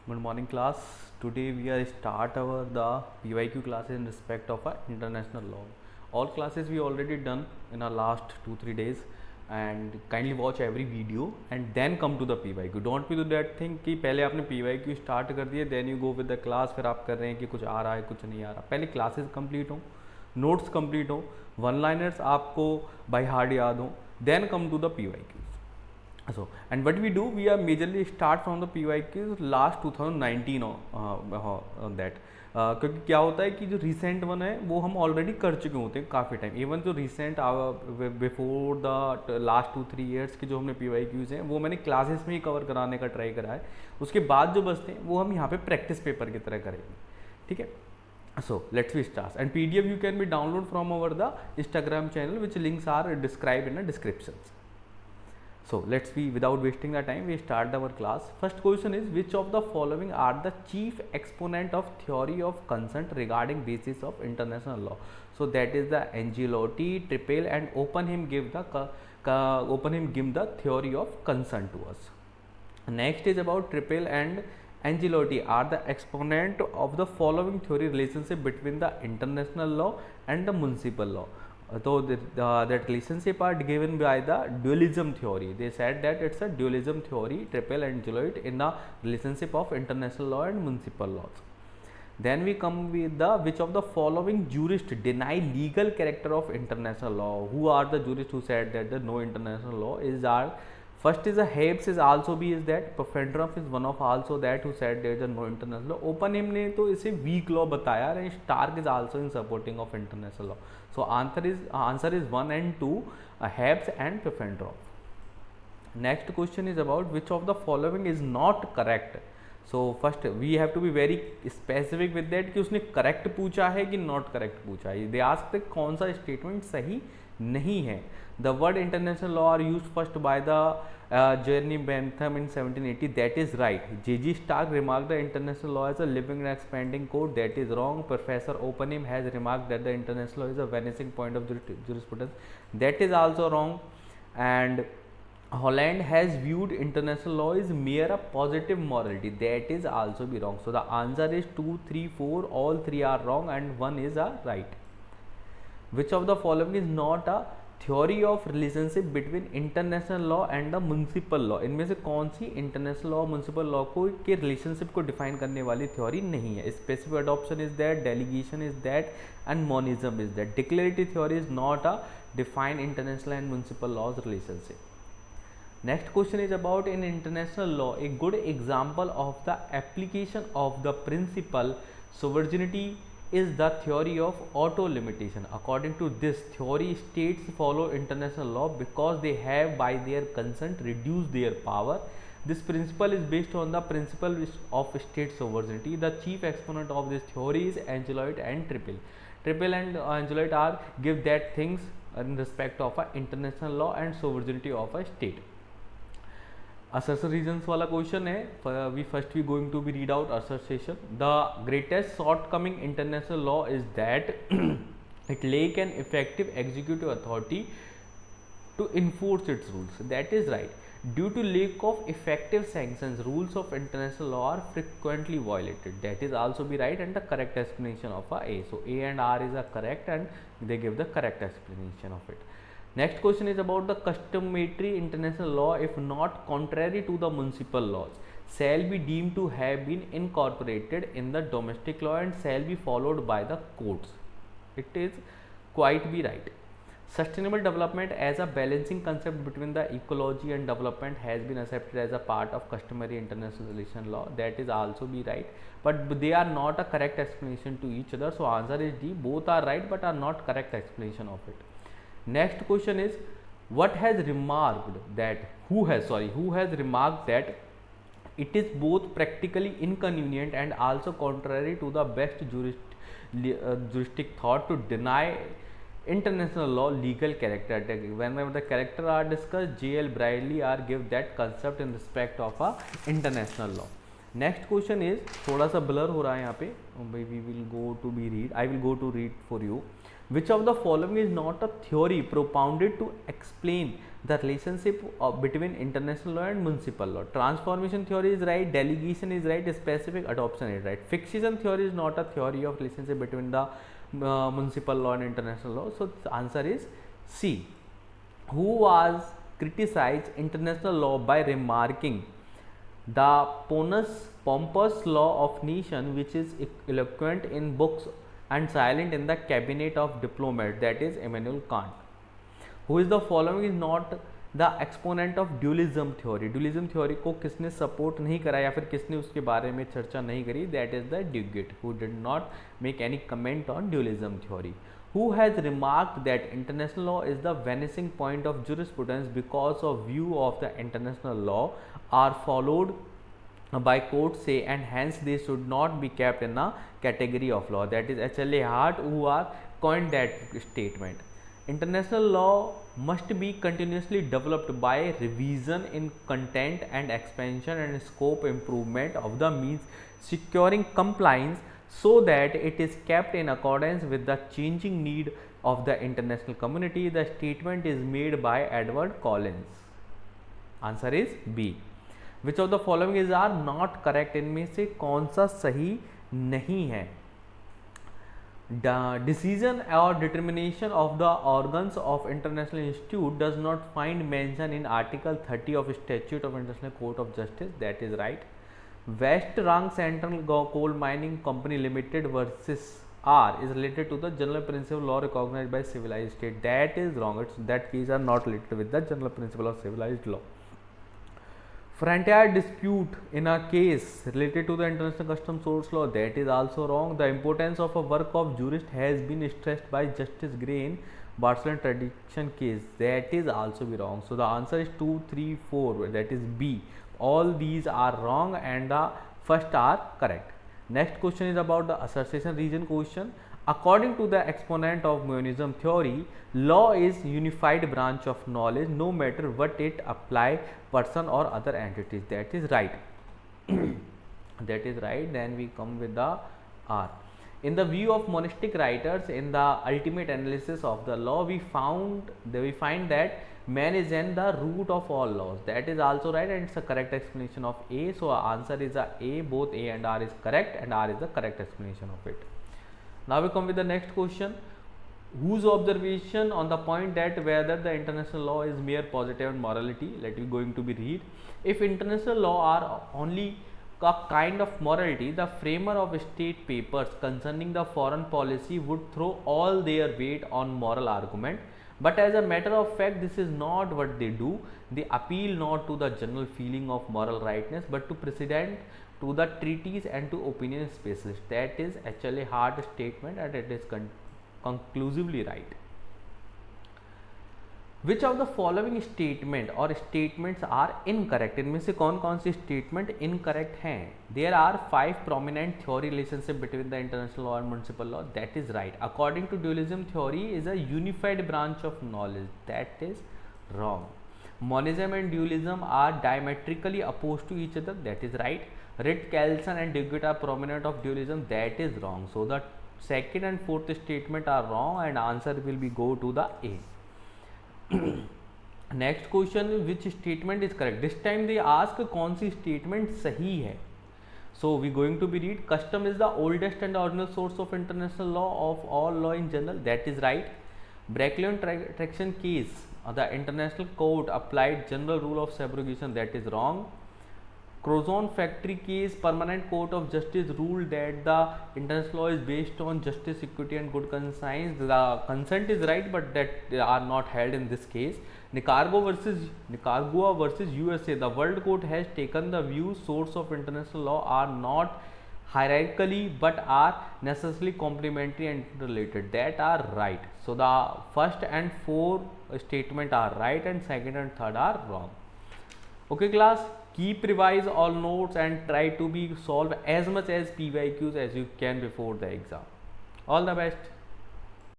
Good morning, class. Today we are start our the PYQ classes in respect of international law. All classes we already done in our last 2-3 days, and kindly watch every video and then come to the PYQ. Don't be do that thing कि पहले आपने PYQ start कर दिए, then you go with the class, फिर आप कर रहे हैं कि कुछ आ रहा है कुछ नहीं आ रहा. पहले classes complete हो, notes complete हो, one liners आपको by heart याद हो, then come to the PYQ. So and what we do, we are majorly start from the PYQs last 2019 on that. क्योंकि क्या होता है कि जो रिसेंट वन है वो हम ऑलरेडी कर चुके होते हैं काफ़ी टाइम. इवन जो recent before the last 2-3 years के जो हमने PYQs हैं वो मैंने क्लासेस में ही कवर कराने का ट्राई करा है. उसके बाद जो बचते हैं वो हम यहाँ पे प्रैक्टिस पेपर की तरह करेंगे. ठीक है. So let's we start, and PDF you can be download from our the Instagram channel, which links are described in the descriptions. So let's be, without wasting the time, we start our class. First question is, which of the following are the chief exponent of theory of consent regarding basis of international law? So that is the Angelotti, Trippel, and Oppenheim give the theory of consent to us. Next is about Trippel and Angelotti are the exponent of the following theory relationship between the international law and the municipal law. So that relationship are given by the dualism theory. They said that it's a dualism theory, Trippel and Angelotti, in the relationship of international law and municipal laws. Then we come with the which of the following jurists deny legal character of international law. Who are the jurists who said that the no international law is our first is a Hobbes is also be is that Pfändorf is one of also that who said there is a no international law. Oppenheim ने तो इसे weak law बताया and Stark is also in supporting of international law. So answer is 1 and 2, Hobbes and Pfändorf. Next question is about which of the following is not correct. So first we have to be very specific with that कि उसने correct पूछा है कि not correct पूछा है. They ask the कौन सा statement सही नहीं है. The word international law are used first by the Jeremy Bentham in 1780. That is right. J.G. Stark remarked the international law as a living and expanding code. That is wrong. Professor Oppenheim has remarked that the international law is a vanishing point of jurisprudence. That is also wrong. And Holland has viewed international law is mere a positive morality. That is also be wrong. So the answer is 2, 3, 4. All three are wrong and one is a right. Which of the following is not a theory of relationship between international law and the municipal law? इनमें से कौन सी international law और municipal law को के relationship को define करने वाली theory नहीं है? Specific adoption is that, delegation is that, and monism is that. Declarative theory is not a define international and municipal laws relationship. Next question is about in international law a good example of the application of the principle sovereignty is the theory of auto limitation. According to this theory, states follow international law because they have by their consent reduced their power. This principle is based on the principle of state sovereignty. The chief exponent of this theory is Angelotti and Trippel. Trippel and Angelotti are give that things in respect of a international law and sovereignty of a state. Assertion reasons वाला question है. We first we going to be read out assertion. The greatest shortcoming international law is that it lack an effective executive authority to enforce its rules. That is right. Due to lack of effective sanctions, rules of international law are frequently violated. That is also be right and the correct explanation of A. So A and R is a correct and they give the correct explanation of it. Next question is about the customary international law, if not contrary to the municipal laws, shall be deemed to have been incorporated in the domestic law and shall be followed by the courts. It is quite be right. Sustainable development as a balancing concept between the ecology and development has been accepted as a part of customary international relation law. That is also be right, but they are not a correct explanation to each other. So answer is D. Both are right but are not correct explanation of it. Next question is what has remarked that who has remarked that it is both practically inconvenient and also contrary to the best juristic thought to deny international law legal character. Whenever the character are discussed, J.L. Bradley are give that concept in respect of a international law. Next question is थोड़ा सा blur हो रहा है यहाँ पे. We will go to be read. I will go to read for you. Which of the following is not a theory propounded to explain the relationship between international law and municipal law? Transformation theory is right, delegation is right, specific adoption is right. Fixation theory is not a theory of relationship between the municipal law and international law. So the answer is C. Who was criticized international law by remarking the pompous law of nation, which is eloquent in books and silent in the cabinet of diplomats, that is Immanuel Kant. Who is the following is not the exponent of dualism theory? Dualism theory को किसने support नहीं करा या फिर किसने उसके बारे में चर्चा नहीं करी? That is the Duguid, who did not make any comment on dualism theory. Who has remarked that international law is the vanishing point of jurisprudence because of view of the international law are followed by courts say, and hence they should not be kept in a category of law? That is H.L.A. Hart, who are coined that statement. International law must be continuously developed by revision in content and expansion and scope improvement of the means securing compliance so that it is kept in accordance with the changing need of the international community. The statement is made by Edward Collins. Answer is B. Which of the following is are not correct? इनमें से कौन सा सही नहीं है? The decision or determination of the organs of international institute does not find mention in Article 30 of Statute of International Court of Justice. That is right. West Rang Central Coal Mining Company Limited versus R is related to the general principle law recognized by civilized state. That is wrong. That case are not related with the general principle of civilized law. Frontier dispute in a case related to the international customs source law, that is also wrong. The importance of a work of jurist has been stressed by Justice Gray in Barcelona tradition case, that is also be wrong. So the answer is 2, 3, 4, that is B. All these are wrong and the first are correct. Next question is about the association region question. According to the exponent of monism theory, law is unified branch of knowledge no matter what it apply person or other entities. That is right. That is right. Then we come with the R. In the view of monastic writers, in the ultimate analysis of the law, we find that man is in the root of all laws. That is also right and it's a correct explanation of A. So our answer is A. Both A and R is correct and R is the correct explanation of it. Now we come with the next question. Whose observation on the point that whether the international law is mere positive and morality? Let me going to be read. If international law are only a kind of morality, the framer of state papers concerning the foreign policy would throw all their weight on moral argument. But as a matter of fact, this is not what they do. They appeal not to the general feeling of moral rightness, but to precedent, to the treaties and to opinion specialists. That is actually hard statement and it is conclusively right. Which of the following statement or statements are incorrect? इनमें से कौन कौन सी statement incorrect हैं? There are 5 prominent theory relationship between the international law and municipal law. That is right. According to dualism theory is a unified branch of knowledge. That is wrong. Monism and dualism are diametrically opposed to each other. That is right. Rit, Kelson and Duguid are prominent of dualism. That is wrong. So the second and fourth statement are wrong and answer will be go to the A. Next question, which statement is correct? This time they ask कौन सी statement सही है. So we going to be read, custom is the oldest and original source of international law of all law in general. That is right. Bracklin traction case, the international court applied general rule of subrogation. That is wrong. Crozon factory case, permanent court of justice ruled that the international law is based on justice, equity and good conscience. The consent is right, but that are not held in this case. Nicaragua versus USA, the world court has taken the view source of international law are not hierarchically but are necessarily complementary and related. That are right. So the first and fourth statement are right and second and third are wrong. Okay class, keep revise all notes and try to be solve as much as PYQs as you can before the exam. All the best.